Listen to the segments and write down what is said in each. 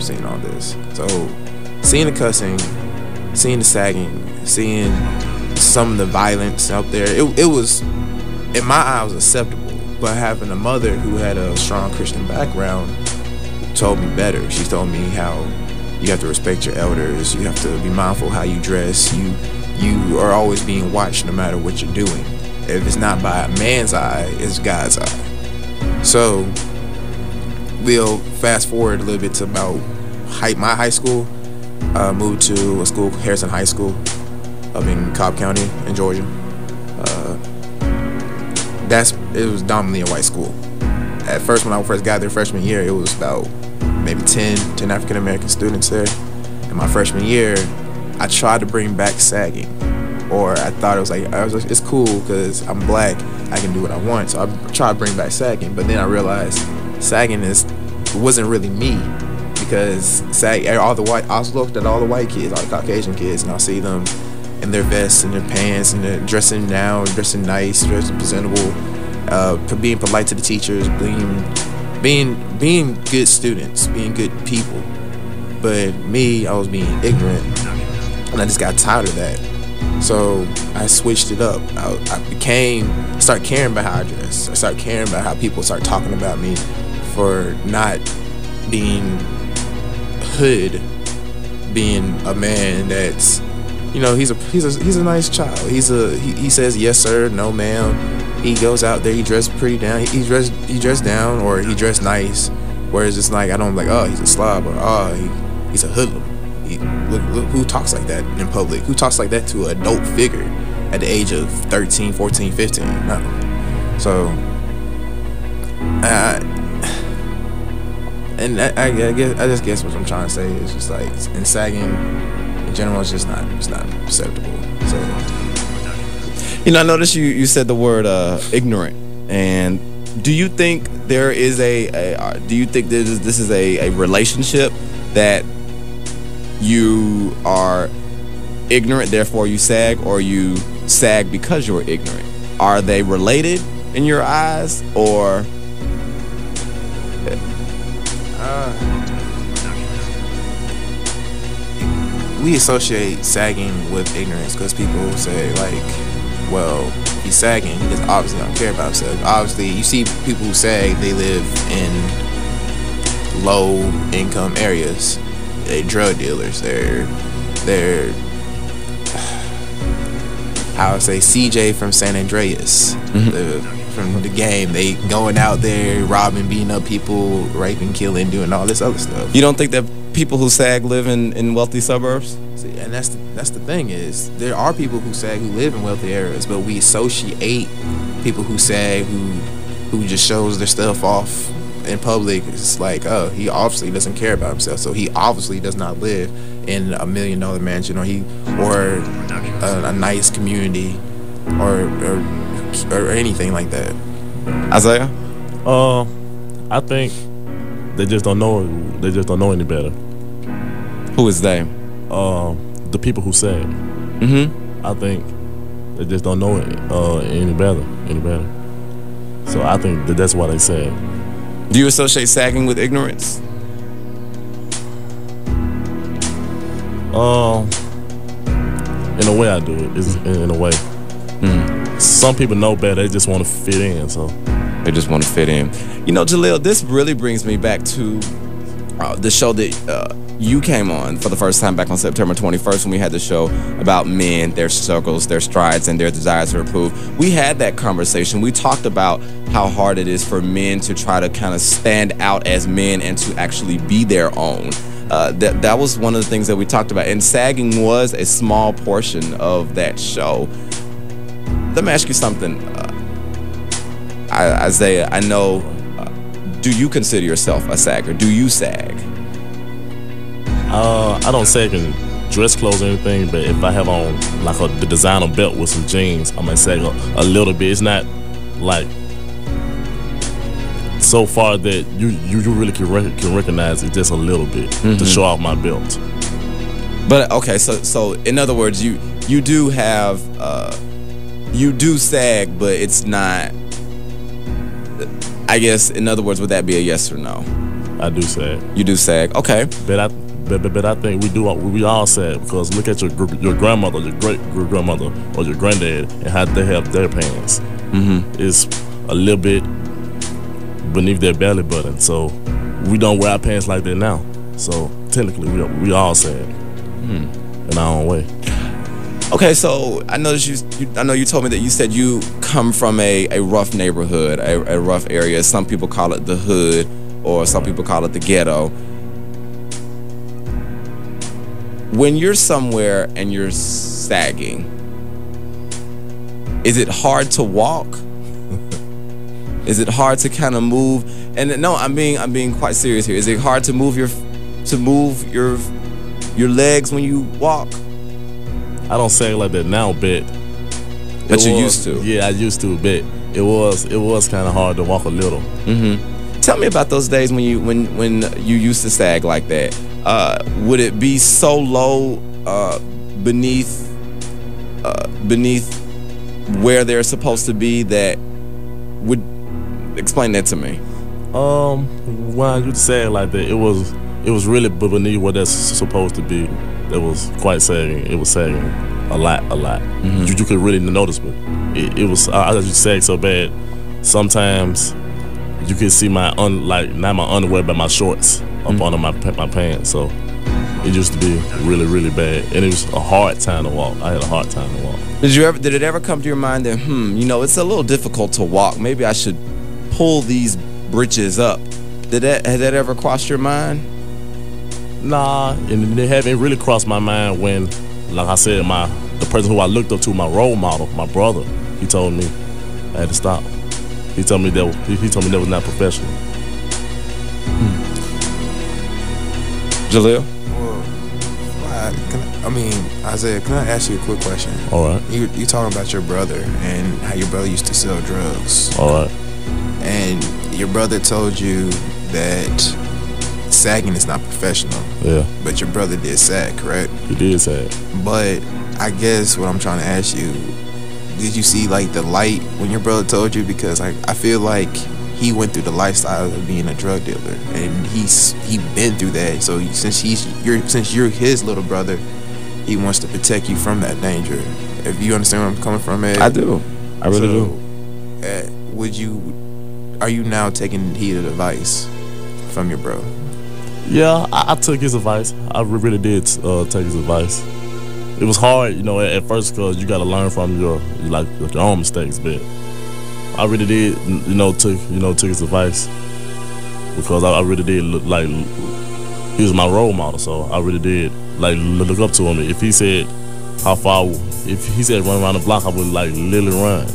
seeing all this. So seeing the cussing, seeing the sagging, seeing some of the violence out there, it was, in my eyes, acceptable. But having a mother who had a strong Christian background told me better. She told me how you have to respect your elders, you have to be mindful how you dress, you are always being watched no matter what you're doing. If it's not by a man's eye, it's God's eye. So we'll fast forward a little bit to about my high school. Moved to a school, Harrison High School, up in Cobb County in Georgia. It was dominantly a white school. At first, when I first got there freshman year, it was about maybe 10 African American students there. In my freshman year, I tried to bring back sagging, or I thought it's cool because I'm black, I can do what I want. So I tried to bring back sagging, but then I realized sagging wasn't really me, because I looked at all the white kids, all the Caucasian kids, and I'll see them in their vests and their pants, and they're dressing down, dressing nice, dressing presentable, being polite to the teachers, being good students, being good people. But me, I was being ignorant, and I just got tired of that. So I switched it up. I started caring about how I dress. I started caring about how people start talking about me for not being hood, being a man that's, he's a nice child. He says yes sir, no ma'am. He goes out there, he dressed pretty down. He dressed down, or he dressed nice. Whereas it's like, I don't like, oh, he's a slob, or oh, he's a hoodlum. Look who talks like that in public? Who talks like that to an adult figure at the age of 13, 14, 15? No. So I just guess what I'm trying to say is just like, in sagging in general, it's not acceptable. So I noticed you said the word ignorant, and do you think there is this is a relationship that you are ignorant, therefore you sag, or you sag because you're ignorant? Are they related in your eyes, or? We associate sagging with ignorance because people say, like, well, he's sagging, he just obviously don't care about himself. Obviously, you see people who sag, they live in low income areas. They're drug dealers. They're how I say, CJ from San Andreas, from the game. They going out there robbing, beating up people, raping, killing, doing all this other stuff. You don't think that people who sag live in wealthy suburbs? See, and that's the thing is, there are people who sag who live in wealthy areas, but we associate people who sag who just shows their stuff off in public. It's like, oh, he obviously doesn't care about himself, so he obviously does not live in $1 million mansion, or a nice community, or anything like that. Isaiah? I think they just don't know. They just don't know any better. Who is they? The people who sag. I think they just don't know any better. So I think that's why they sag. Do you associate sagging with ignorance? In a way, I do it. It's in a way. Some people know better. They just want to fit in. So they just want to fit in. Jaleel, this really brings me back to the show that you came on for the first time back on September 21st, when we had the show about men, their struggles, their strides, and their desires to improve. We had that conversation. We talked about how hard it is for men to try to kind of stand out as men and to actually be their own. That was one of the things that we talked about, and sagging was a small portion of that show. Let me ask you something, Isaiah. I know, do you consider yourself a sagger? Do you sag? I don't sag in dress clothes or anything, but if I have on like the designer belt with some jeans, I might sag a little bit. It's not like so far that you really can recognize it, just a little bit to show off my belt. But okay, so in other words, you do have you do sag, but it's not. I guess in other words, would that be a yes or no? I do sag. You do sag. Okay. But I think we all sag because look at your grandmother, your great grandmother, or your granddad, and how they have their pants. It's a little bit beneath their belly button, so we don't wear our pants like that now. So technically, we all sag in our own way. Okay, so I noticed I know you told me that you said you come from a rough neighborhood, a rough area. Some people call it the hood, or some people call it the ghetto. When you're somewhere and you're sagging, is it hard to walk? Is it hard to kind of move? And no, I'm being quite serious here. Is it hard to move your legs when you walk? I don't sag like that now, but you used to. Yeah, I used to, but it was kind of hard to walk a little. Tell me about those days when you used to sag like that. Would it be so low beneath where they're supposed to be that would explain that to me? When I used to sag like that, it was really beneath what that's supposed to be. It was quite sagging. It was sagging a lot. You could really notice, but it was. I used to sag so bad. Sometimes you could see not my underwear, but my shorts up under my pants. So it used to be really, really bad, and it was a hard time to walk. I had a hard time to walk. Did it ever come to your mind that it's a little difficult to walk? Maybe I should pull these britches up. Has that ever crossed your mind? Nah, and it haven't really crossed my mind when, like I said, the person who I looked up to, my role model, my brother, he told me I had to stop. He told me that was not professional. Jaleel? Well, Isaiah, can I ask you a quick question? All right. You talking about your brother and how your brother used to sell drugs. All right. And your brother told you that sagging is not professional. Yeah. But your brother did sag, correct? He did sag. But I guess what I'm trying to ask you, did you see like the light when your brother told you? Because I feel like he went through the lifestyle of being a drug dealer, and he been through that. So since you're his little brother, he wants to protect you from that danger. If you understand where I'm coming from, Ed? I do. I really do. Are you now taking heed of advice from your bro? Yeah, I took his advice. I really did take his advice. It was hard, at first, because you got to learn from your own mistakes. But I really did, took his advice because I really did look like he was my role model. So I really did look up to him. If he said if he said run around the block, I would literally run.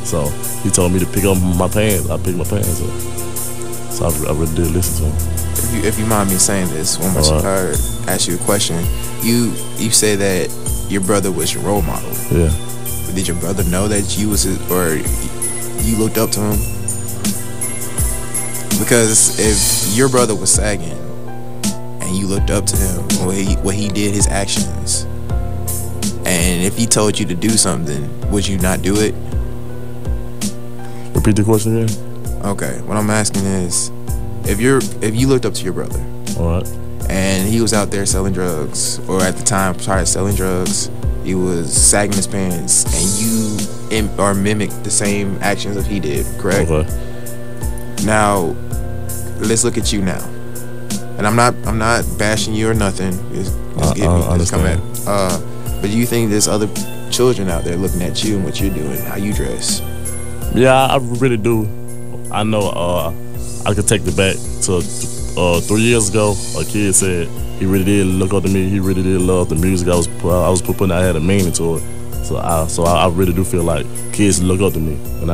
So he told me to pick up my pants. I picked my pants up. So I really did listen to him. If you mind me saying this one more time, ask you a question. You say that your brother was your role model. Yeah. But did your brother know that you was or you looked up to him? Because if your brother was sagging and you looked up to him, what he did, his actions, and if he told you to do something, would you not do it? Repeat the question again. Okay. What I'm asking is, if you looked up to your brother, all right, and he was out there selling drugs, or at the time started selling drugs, he was sagging his pants, and you mimicked the same actions that he did, correct? Okay. Now, let's look at you now, and I'm not bashing you or nothing. Just get me. Just come at. But do you think there's other children out there looking at you and what you're doing, how you dress? Yeah, I really do. I know. I could take it back to 3 years ago. A kid said he really did look up to me. He really did love the music I was putting. I had a meaning to it. So I really do feel like kids look up to me, and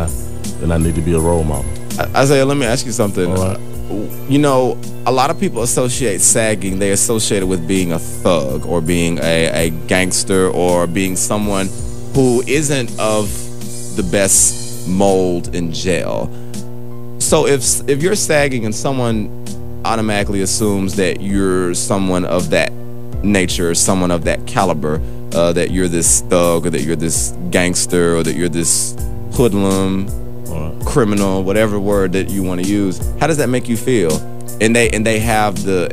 I need to be a role model. Isaiah, let me ask you something. All right. A lot of people associate sagging. They associate it with being a thug or being a gangster or being someone who isn't of the best mold in jail. So if you're sagging and someone automatically assumes that you're someone of that nature, someone of that caliber, that you're this thug or that you're this gangster or that you're this hoodlum, criminal, whatever word that you want to use, how does that make you feel? and they have the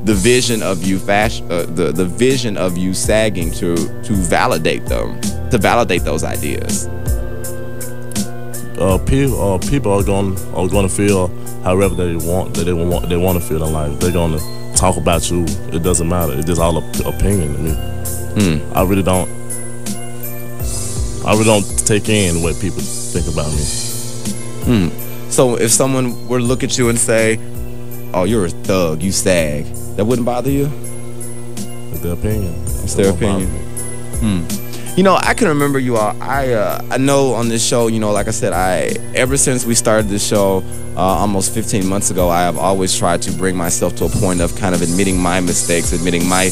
vision of you the vision of you sagging to validate them, to validate those ideas. People are gonna feel however they want to feel in life. They're gonna talk about you. It doesn't matter. It's just all opinion to me. I really don't take in what people think about me. So if someone were to look at you and say, "Oh, you're a thug, you sag," that wouldn't bother you? It's their opinion. It's their opinion. You know, I can remember you all. I know on this show, you know, like I said, ever since we started this show almost 15 months ago, I have always tried to bring myself to a point of kind of admitting my mistakes, admitting my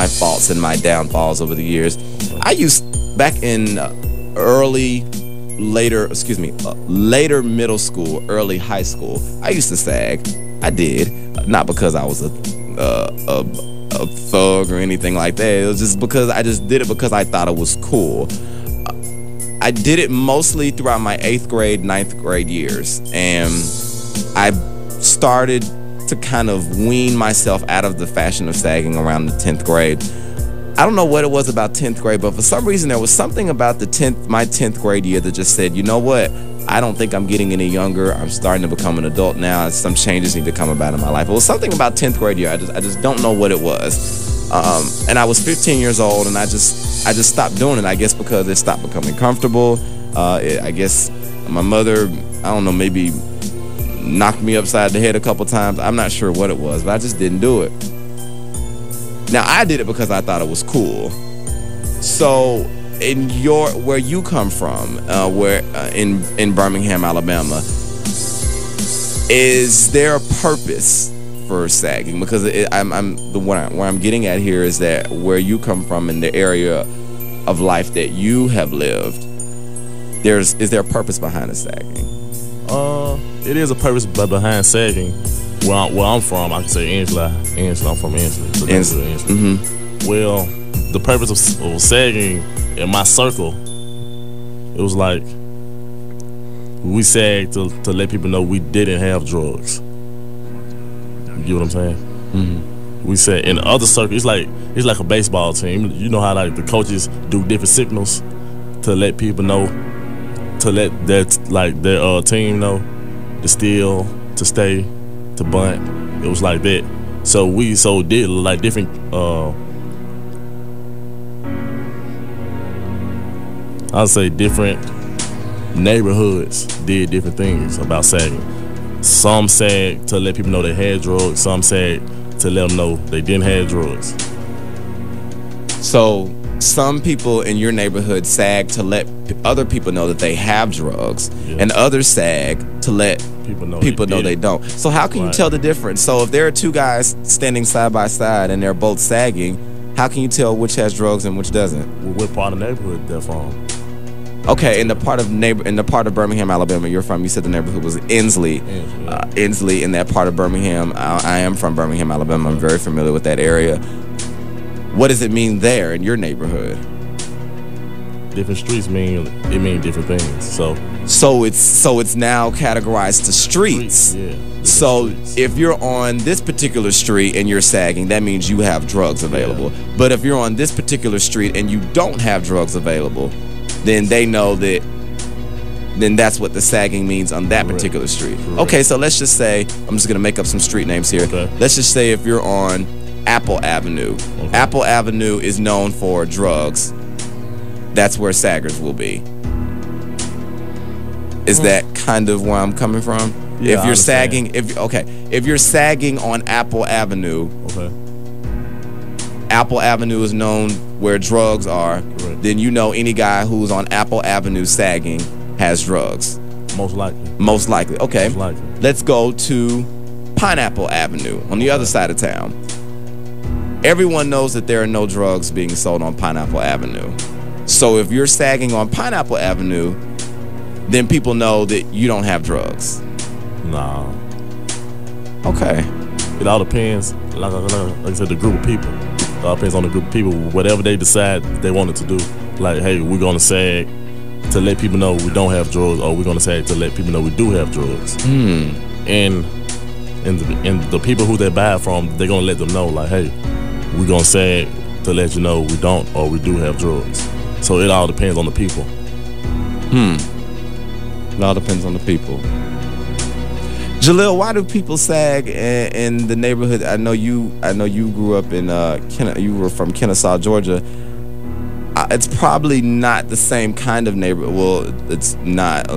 faults and my downfalls over the years. I used back in later middle school, early high school, I used to sag. I did, not because I was a thug or anything like that. It was just because I just did it because I thought it was cool. I did it mostly throughout my 8th grade, 9th grade years, and I started to kind of wean myself out of the fashion of sagging around the 10th grade. I don't know what it was about 10th grade, but for some reason there was something about my 10th grade year that just said, you know what? I don't think I'm getting any younger. I'm starting to become an adult now. Some changes need to come about in my life. It was something about 10th grade year. I just don't know what it was. And I was 15 years old, and I just stopped doing it. I guess because it stopped becoming comfortable. I guess my mother, I don't know, maybe knocked me upside the head a couple times. I'm not sure what it was, but I just didn't do it. Now I did it because I thought it was cool. So in where you come from, in Birmingham, Alabama, is there a purpose for sagging? Because where I'm getting at here is that where you come from in the area of life that you have lived, is there a purpose behind the sagging? It is a purpose behind sagging. Where I'm from, I can say Angela. I'm from Angela. Well, the purpose of sagging in my circle, it was like we sagged to let people know we didn't have drugs. You get what I'm saying? We said in the other circle, it's like a baseball team. You know how like the coaches do different signals to let people know, to let their team know to steal, to stay, to bunt. It was like that. So we did like different I'd say different neighborhoods did different things about sagging. Some sagged to let people know they had drugs. Some sagged to let them know they didn't have drugs. So some people in your neighborhood sag to let other people know that they have drugs, and others sag to let people know they don't. So how can you tell the difference? So if there are two guys standing side by side and they're both sagging, how can you tell which has drugs and which doesn't? Well, what part of the neighborhood they're from? Okay, in the part of Birmingham, Alabama you're from, you said the neighborhood was Inslee. Inslee, in that part of Birmingham. I am from Birmingham, Alabama. I'm very familiar with that area. What does it mean there in your neighborhood? Different streets mean different things. So it's now categorized to streets. So if you're on this particular street and you're sagging, that means you have drugs available. But if you're on this particular street and you don't have drugs available, then they know that. Then that's what the sagging means on that particular street. Okay, so let's just say, I'm just gonna make up some street names here. Let's just say if you're on Apple Avenue. Apple Avenue is known for drugs. That's where saggers will be. Is that kind of where I'm coming from? Yeah, if you're sagging, if you're sagging on Apple Avenue, Apple Avenue is known where drugs are, then you know any guy who's on Apple Avenue sagging has drugs. Most likely. Most likely. Okay. Most likely. Let's go to Pineapple Avenue on the other side of town. Everyone knows that there are no drugs being sold on Pineapple Avenue. So if you're sagging on Pineapple Avenue, then people know that you don't have drugs. Nah. Okay. It all depends, like I said, the group of people. It all depends on the group of people, whatever they decide they wanted to do. Like, hey, we're gonna sag to let people know we don't have drugs, or we're gonna sag to let people know we do have drugs. And And the people who they buy from, they're gonna let them know, like, hey, we're gonna sag to let you know we don't or we do have drugs. So it all depends on the people. It all depends on the people. Jaleel, why do people sag in the neighborhood? I know you grew up in you were from Kennesaw, Georgia. It's probably not the same kind of neighborhood. Well, it's not.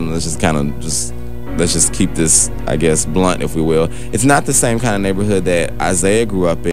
Let's just keep this, I guess, blunt, if we will. It's not the same kind of neighborhood that Isaiah grew up